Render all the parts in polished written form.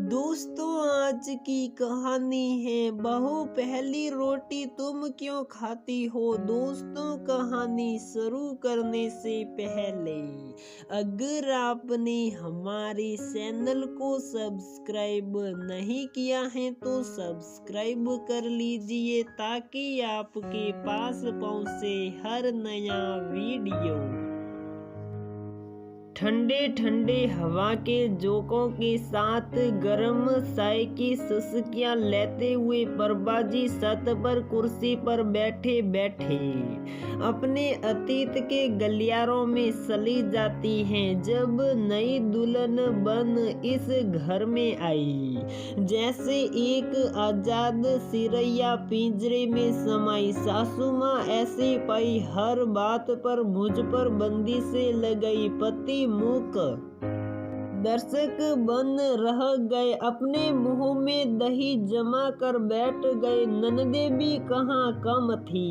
दोस्तों, आज की कहानी है बहू पहली रोटी तुम क्यों खाती हो। दोस्तों, कहानी शुरू करने से पहले अगर आपने हमारे चैनल को सब्सक्राइब नहीं किया है तो सब्सक्राइब कर लीजिए ताकि आपके पास पहुंचे हर नया वीडियो। ठंडे ठंडे हवा के झोंकों के साथ गर्म चाय की चुस्कियां लेते हुए प्रभाजी छत पर कुर्सी पर बैठे बैठे अपने अतीत के गलियारों में चली जाती हैं। जब नई दुल्हन बन इस घर में आई, जैसे एक आजाद सिरैया पिंजरे में समाई, सासू माँ ऐसे पाई हर बात पर मुझ पर बंदी से लगाई। पति मूक दर्शक बन रह गए, अपने मुंह में दही जमा कर बैठ गए। ननदे भी कहाँ कम थी,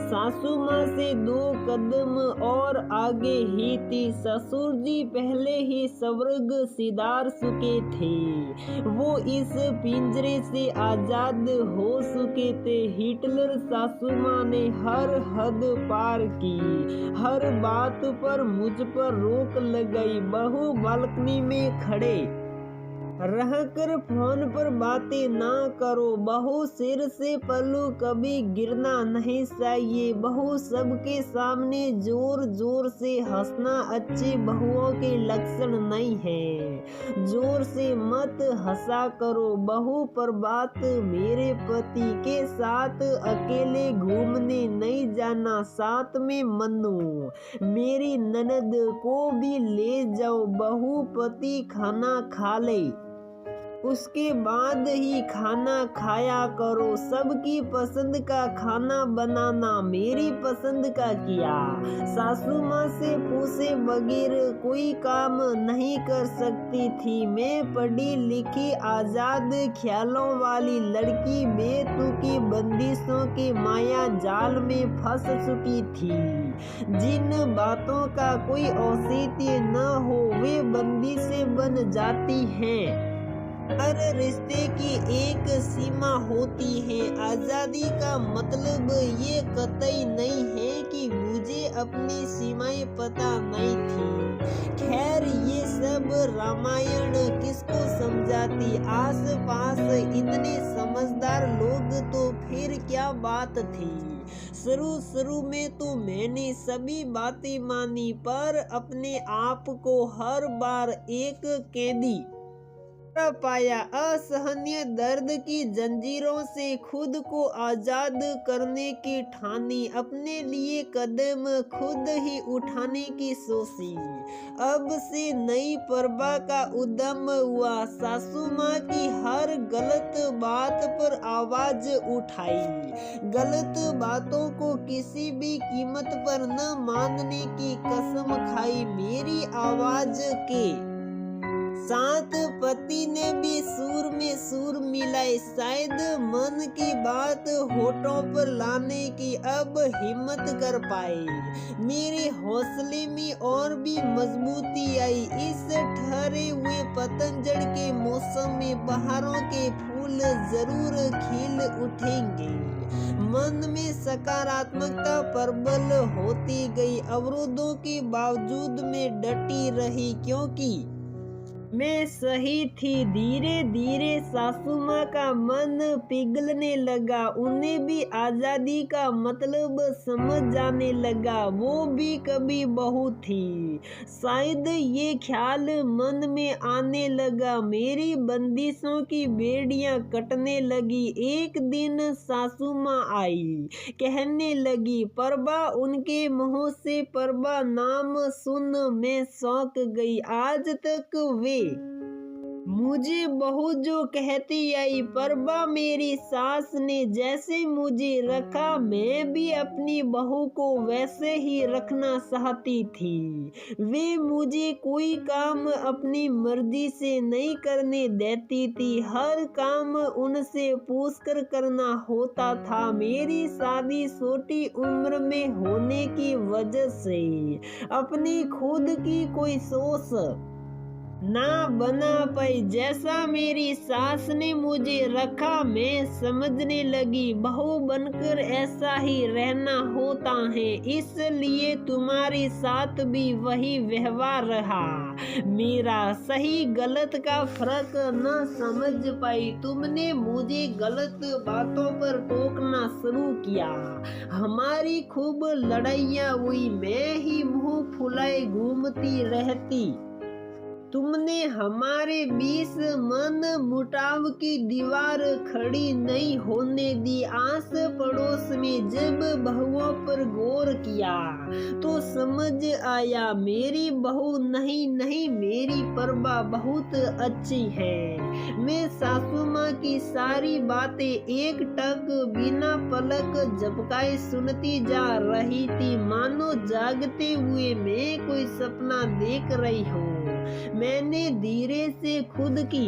सासू माँ से 2 कदम और आगे ही थी। ससुर जी पहले ही स्वर्ग सिधार चुके थे, वो इस पिंजरे से आजाद हो चुके थे। हिटलर सासू माँ ने हर हद पार की, हर बात पर मुझ पर रोक लगाई। बहू बालकनी में खड़े रहकर फोन पर बातें ना करो, बहू सिर से पल्लू कभी गिरना नहीं चाहिए। बहू सबके सामने जोर जोर से हंसना अच्छी बहुओं के लक्षण नहीं है, जोर से मत हंसा करो। बहू पर बात मेरे पति के साथ अकेले घूमने नहीं जाना, साथ में मन्नू मेरी ननद को भी ले जाओ। बहू पति खाना खा ले, उसके बाद ही खाना खाया करो। सबकी पसंद का खाना बनाना मेरी पसंद का किया, सासू माँ से पूछे बगैर कोई काम नहीं कर सकती थी। मैं पढ़ी लिखी आजाद ख्यालों वाली लड़की बेतुकी बंदिशों के माया जाल में फंस चुकी थी। जिन बातों का कोई औचित्य न हो वे बंदिशें बन जाती हैं। हर रिश्ते की एक सीमा होती है। आजादी का मतलब ये कतई नहीं है कि मुझे अपनी सीमाएं पता नहीं थी। खैर, ये सब रामायण किसको समझाती, आस पास इतने समझदार लोग तो फिर क्या बात थी। शुरू में तो मैंने सभी बातें मानी, पर अपने आप को हर बार एक कैदी पाया। असहनीय दर्द की जंजीरों से खुद को आजाद करने की ठानी, अपने लिए कदम खुद ही उठाने की सोची। अब से नई प्रभा का उद्यम हुआ, सासू माँ की हर गलत बात पर आवाज उठाई, गलत बातों को किसी भी कीमत पर न मानने की कसम खाई। मेरी आवाज के साथ पति ने भी सुर में सुर मिलाए, शायद मन की बात होठों पर लाने की अब हिम्मत कर पाए। मेरे हौसले में और भी मजबूती आई। इस ठहरे हुए पतझड़ के मौसम में बहारों के फूल जरूर खिल उठेंगे। मन में सकारात्मकता प्रबल होती गई, अवरोधों के बावजूद में डटी रही, क्योंकि मैं सही थी। धीरे धीरे सासू माँ का मन पिघलने लगा, उन्हें भी आजादी का मतलब समझ जाने लगा। वो भी कभी बहू थी, शायद ये ख्याल मन में आने लगा। मेरी बंदिशों की बेड़ियां कटने लगी। एक दिन सासू माँ आई, कहने लगी, प्रभा। उनके मुंह से प्रभा नाम सुन मैं चौंक गई। आज तक वे मुझे बहू जो कहती आई, प्रभा मेरी सास ने जैसे मुझे रखा मैं भी अपनी बहू को वैसे ही रखना चाहती थी। वे मुझे कोई काम अपनी मर्जी से नहीं करने देती थी, हर काम उनसे पूछकर करना होता था। मेरी शादी छोटी उम्र में होने की वजह से अपनी खुद की कोई सोच ना बना पाई। जैसा मेरी सास ने मुझे रखा मैं समझने लगी बहू बनकर ऐसा ही रहना होता है, इसलिए तुम्हारे साथ भी वही व्यवहार रहा। मेरा सही गलत का फर्क न समझ पाई, तुमने मुझे गलत बातों पर टोकना शुरू किया। हमारी खूब लड़ाइयाँ हुई, मैं ही मुंह फुलाए घूमती रहती। तुमने हमारे बीच मन मुटाव की दीवार खड़ी नहीं होने दी। आस पड़ोस में जब बहुओं पर गौर किया तो समझ आया मेरी बहू नहीं मेरी परबा बहुत अच्छी है। मैं सासू माँ की सारी बातें एक टक बिना पलक झपकाए सुनती जा रही थी, मानो जागते हुए मैं कोई सपना देख रही हूँ। मैंने धीरे से खुद की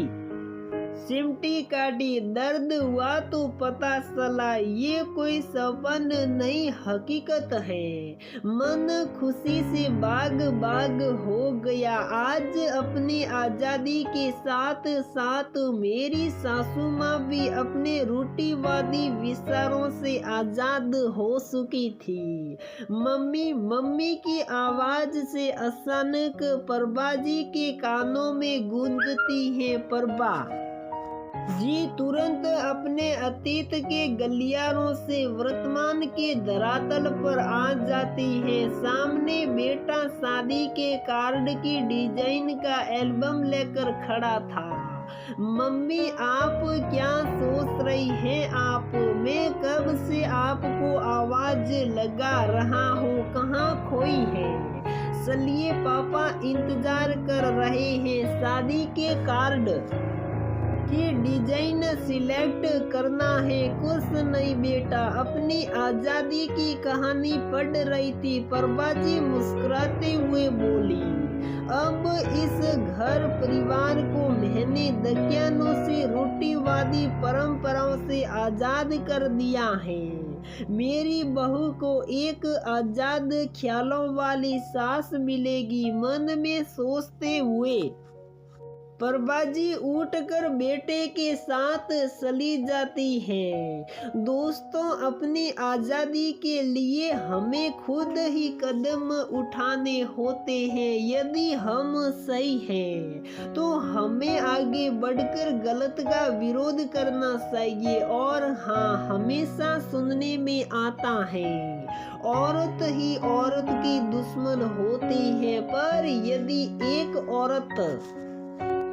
सिमटी काटी, दर्द हुआ तो पता चला ये कोई सपन नहीं हकीकत है। मन खुशी से बाग बाग हो गया। आज अपनी आजादी के साथ साथ मेरी सासू माँ भी अपने रूढ़िवादी विचारों से आजाद हो चुकी थी। मम्मी मम्मी की आवाज से अचानक प्रभा जी के कानों में गूंजती है, प्रभा जी तुरंत अपने अतीत के गलियारों से वर्तमान के धरातल पर आ जाती है। सामने बेटा शादी के कार्ड की डिजाइन का एल्बम लेकर खड़ा था। मम्मी आप क्या सोच रही हैं आप? मैं कब से आपको आवाज लगा रहा हूँ, कहाँ खोई है? चलिए पापा इंतजार कर रहे हैं। शादी के कार्ड की डिजाइन सिलेक्ट करना है। कुछ नहीं बेटा, अपनी आजादी की कहानी पढ़ रही थी। प्रभा जी मुस्कुराते हुए बोली, अब इस घर परिवार को मैंने दकियानों से रूढ़िवादी परंपराओं से आजाद कर दिया है। मेरी बहू को एक आजाद ख्यालों वाली सास मिलेगी। मन में सोचते हुए प्रभा जी उठकर बेटे के साथ चली जाती है। दोस्तों, अपनी आजादी के लिए हमें खुद ही कदम उठाने होते हैं। यदि हम सही हैं तो हमें आगे बढ़कर गलत का विरोध करना चाहिए। और हाँ, हमेशा सुनने में आता है औरत ही औरत की दुश्मन होती है, पर यदि एक औरत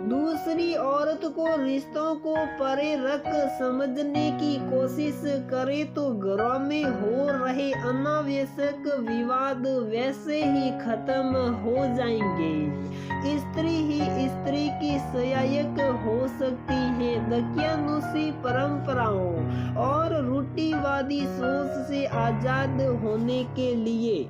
दूसरी औरत को रिश्तों को परे रख समझने की कोशिश करे तो घरों में हो रहे अनावश्यक विवाद वैसे ही खत्म हो जाएंगे। स्त्री ही स्त्री की सहायक हो सकती है दकियानुसी परंपराओं और रूढ़िवादी सोच से आजाद होने के लिए।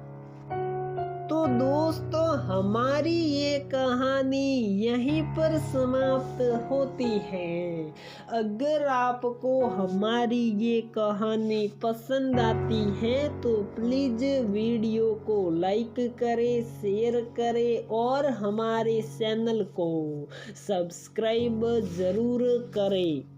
तो दोस्तों, हमारी ये कहानी यहीं पर समाप्त होती है। अगर आपको हमारी ये कहानी पसंद आती है तो प्लीज़ वीडियो को लाइक करें, शेयर करें और हमारे चैनल को सब्सक्राइब ज़रूर करें।